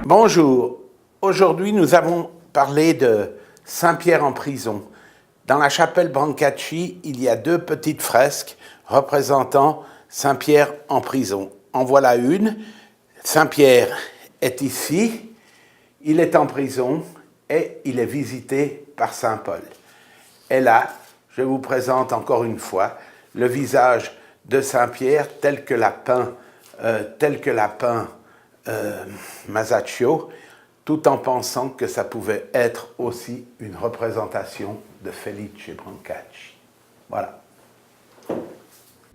Bonjour, aujourd'hui nous avons parlé de Saint-Pierre en prison. Dans la chapelle Brancacci, il y a deux petites fresques représentant Saint-Pierre en prison. En voilà une, Saint-Pierre est ici, il est en prison et il est visité par Saint-Paul. Et là, je vous présente encore une fois le visage de Saint-Pierre tel que l'a peint Masaccio, tout en pensant que ça pouvait être aussi une représentation de Felice Brancacci. Voilà.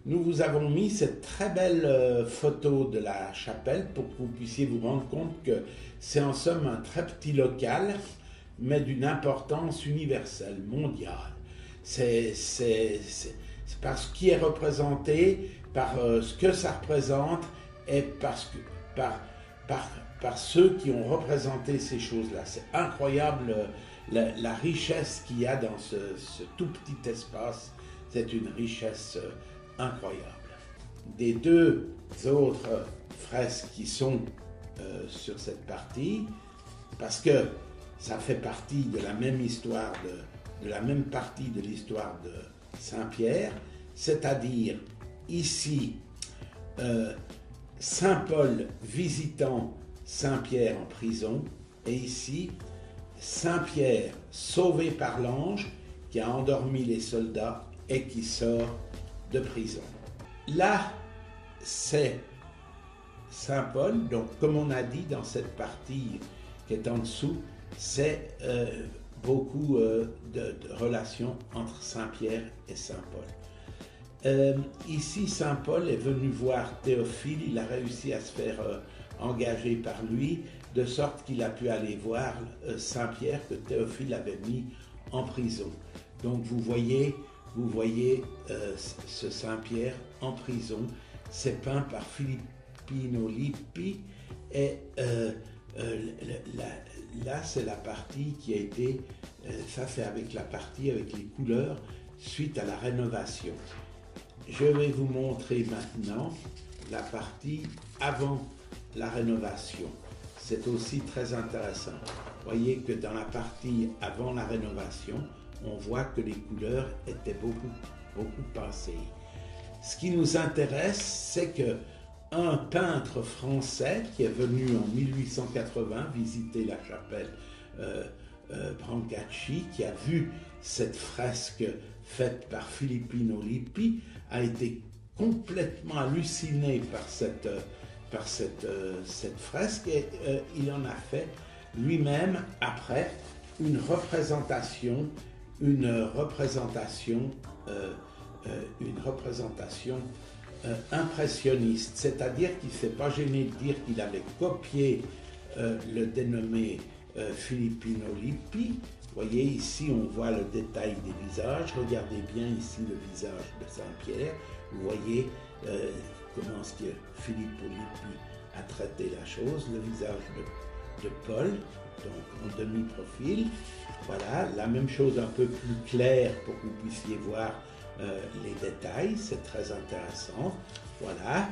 Nous vous avons mis cette très belle photo de la chapelle pour que vous puissiez vous rendre compte que c'est en somme un très petit local, mais d'une importance universelle, mondiale. C'est par ce qui est représenté, par ce que ça représente, et par ceux qui ont représenté ces choses-là. C'est incroyable la richesse qu'il y a dans ce tout petit espace. C'est une richesse incroyable. Des deux autres fresques qui sont sur cette partie, parce que ça fait partie de la même histoire, de la même partie de l'histoire de Saint-Pierre, c'est-à-dire ici, Saint-Paul visitant Saint-Pierre en prison, et ici, Saint-Pierre sauvé par l'ange qui a endormi les soldats et qui sort de prison. Là, c'est Saint-Paul, donc comme on a dit dans cette partie qui est en dessous, c'est beaucoup de relations entre Saint-Pierre et Saint-Paul. Ici, Saint-Paul est venu voir Théophile, il a réussi à se faire engager par lui, de sorte qu'il a pu aller voir Saint-Pierre que Théophile avait mis en prison. Donc vous voyez ce Saint-Pierre en prison, c'est peint par Filippino Lippi, et là c'est la partie qui a été, ça c'est avec la partie avec les couleurs suite à la rénovation. Je vais vous montrer maintenant la partie avant la rénovation. C'est aussi très intéressant. Vous voyez que dans la partie avant la rénovation, on voit que les couleurs étaient beaucoup passées. Ce qui nous intéresse, c'est que un peintre français qui est venu en 1880 visiter la chapelle Brancacci, qui a vu cette fresque faite par Filippino Lippi, a été complètement halluciné par cette fresque, et il en a fait lui-même après une représentation impressionniste, c'est-à-dire qu'il ne s'est pas gêné de dire qu'il avait copié le dénommé Filippino Lippi. Vous voyez ici, on voit le détail des visages. Regardez bien ici le visage de Saint-Pierre. Vous voyez comment est-ce que Filippo Lippi a traité la chose. Le visage de Paul, donc en demi-profil. Voilà, la même chose un peu plus claire pour que vous puissiez voir les détails. C'est très intéressant. Voilà.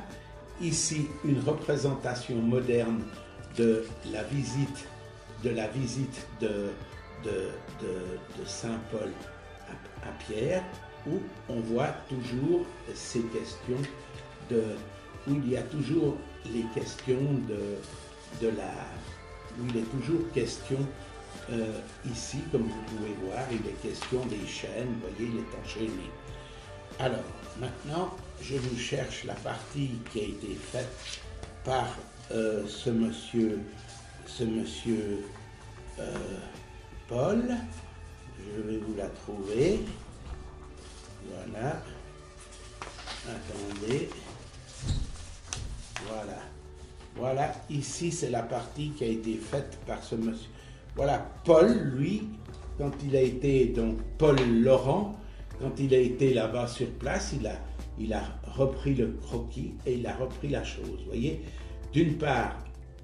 Ici, une représentation moderne de la visite de Saint-Paul à Pierre, où on voit toujours ces questions où il y a toujours les questions où il est toujours question ici, comme vous pouvez voir, il est question des chaînes, vous voyez, il est enchaîné. Alors, maintenant, je vous cherche la partie qui a été faite par ce monsieur Paul. Je vais vous la trouver. Voilà. Attendez. Voilà. Voilà, ici c'est la partie qui a été faite par ce monsieur. Voilà, Paul, lui, quand il a été, donc Paul Laurent, quand il a été là-bas sur place, il a repris le croquis et il a repris la chose. Vous voyez, d'une part,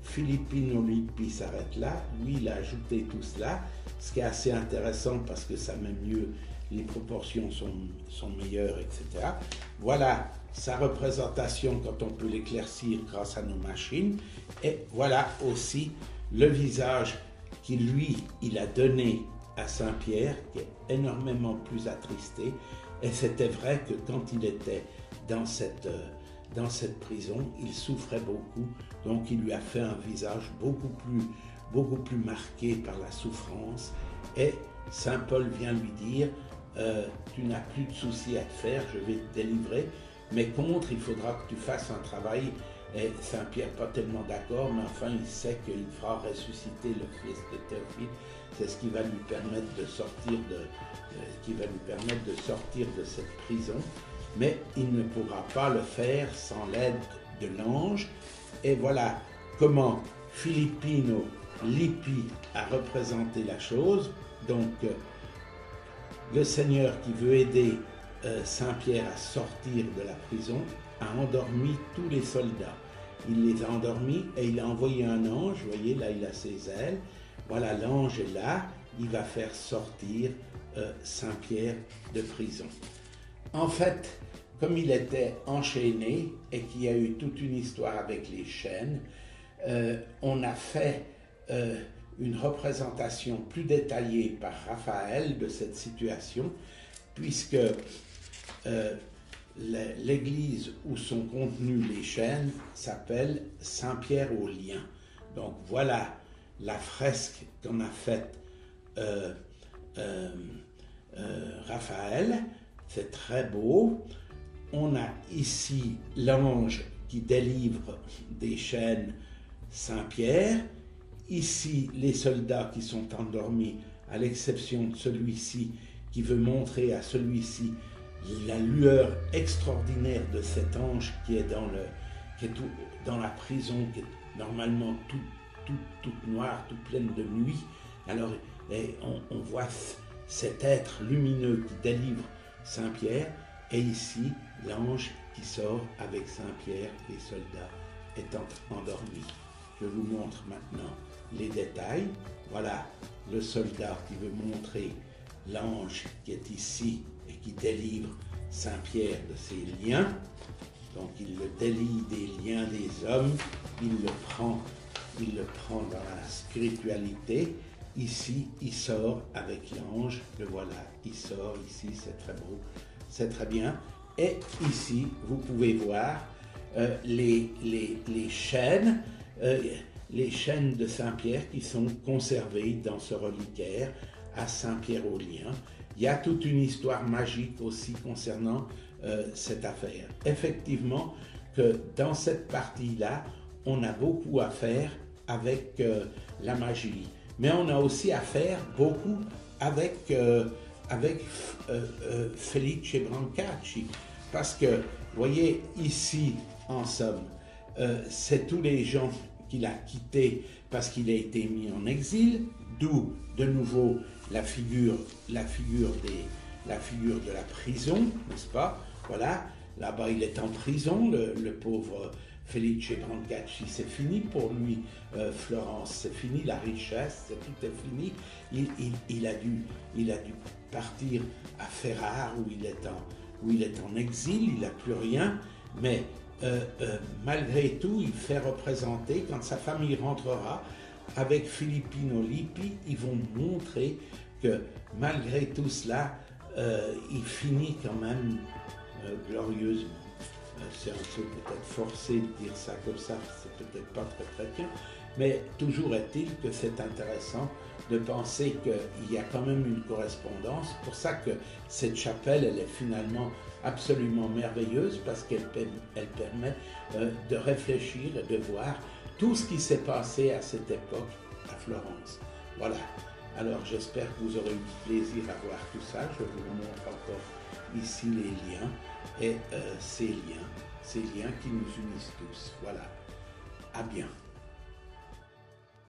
Filippino Lippi s'arrête là, lui il a ajouté tout cela, ce qui est assez intéressant parce que ça met mieux, les proportions sont meilleures, etc. Voilà sa représentation quand on peut l'éclaircir grâce à nos machines, et voilà aussi le visage qu'il lui, il a donné à Saint-Pierre, qui est énormément plus attristé. Et c'était vrai que quand il était dans cette prison, il souffrait beaucoup, donc il lui a fait un visage beaucoup plus marqué par la souffrance. Et Saint Paul vient lui dire, tu n'as plus de soucis à te faire, je vais te délivrer, mais contre, il faudra que tu fasses un travail. Et Saint-Pierre pas tellement d'accord, mais enfin il sait qu'il fera ressusciter le fils de Théophile. C'est ce qui va lui permettre de sortir de cette prison. Mais il ne pourra pas le faire sans l'aide de l'ange. Et voilà comment Filippino Lippi a représenté la chose. Donc le Seigneur qui veut aider Saint-Pierre à sortir de la prison a endormi tous les soldats. Il les a endormis et il a envoyé un ange. Vous voyez, là il a ses ailes. Voilà, l'ange est là, il va faire sortir Saint-Pierre de prison. En fait, comme il était enchaîné et qu'il y a eu toute une histoire avec les chaînes, on a fait une représentation plus détaillée par Raphaël de cette situation, puisque l'église où sont contenues les chaînes s'appelle Saint-Pierre aux Liens. Donc voilà la fresque qu'en a faite Raphaël. C'est très beau. On a ici l'ange qui délivre des chaînes Saint-Pierre. Ici, les soldats qui sont endormis, à l'exception de celui-ci qui veut montrer à celui-ci la lueur extraordinaire de cet ange qui est dans la prison, qui est normalement toute noire, toute pleine de nuit. Alors on voit cet être lumineux qui délivre Saint-Pierre, et ici l'ange qui sort avec Saint-Pierre, les soldats étant endormis. Je vous montre maintenant les détails. Voilà le soldat qui veut montrer l'ange qui est ici et qui délivre Saint-Pierre de ses liens. Donc il le délie des liens des hommes, il le prend dans la spiritualité. Ici, il sort avec l'ange, le voilà, il sort ici, c'est très beau, c'est très bien. Et ici, vous pouvez voir les chaînes de Saint-Pierre qui sont conservées dans ce reliquaire à Saint-Pierre-aux-Liens. Il y a toute une histoire magique aussi concernant cette affaire. Effectivement, que dans cette partie-là, on a beaucoup à faire avec la magie. Mais on a aussi à faire beaucoup avec Felice Brancacci. Parce que, vous voyez, ici, en somme, c'est tous les gens qu'il a quittés parce qu'il a été mis en exil, d'où, de nouveau, la figure de la prison, n'est-ce pas? Voilà, là-bas il est en prison, le pauvre Felice Brancacci, c'est fini pour lui, Florence, c'est fini la richesse, tout est fini. Il a dû partir à Ferrare où il est en exil, il n'a plus rien, mais malgré tout, il fait représenter, quand sa famille rentrera, avec Filippino Lippi, ils vont montrer que malgré tout cela, il finit quand même glorieusement. C'est un peu peut-être forcé de dire ça comme ça, c'est peut-être pas très chrétien, mais toujours est-il que c'est intéressant de penser qu'il y a quand même une correspondance. C'est pour ça que cette chapelle, elle est finalement absolument merveilleuse, parce qu'elle permet de réfléchir et de voir tout ce qui s'est passé à cette époque à Florence. Voilà. Alors j'espère que vous aurez eu plaisir à voir tout ça. Je vous montre encore ici les liens et ces liens qui nous unissent tous. Voilà. À bien.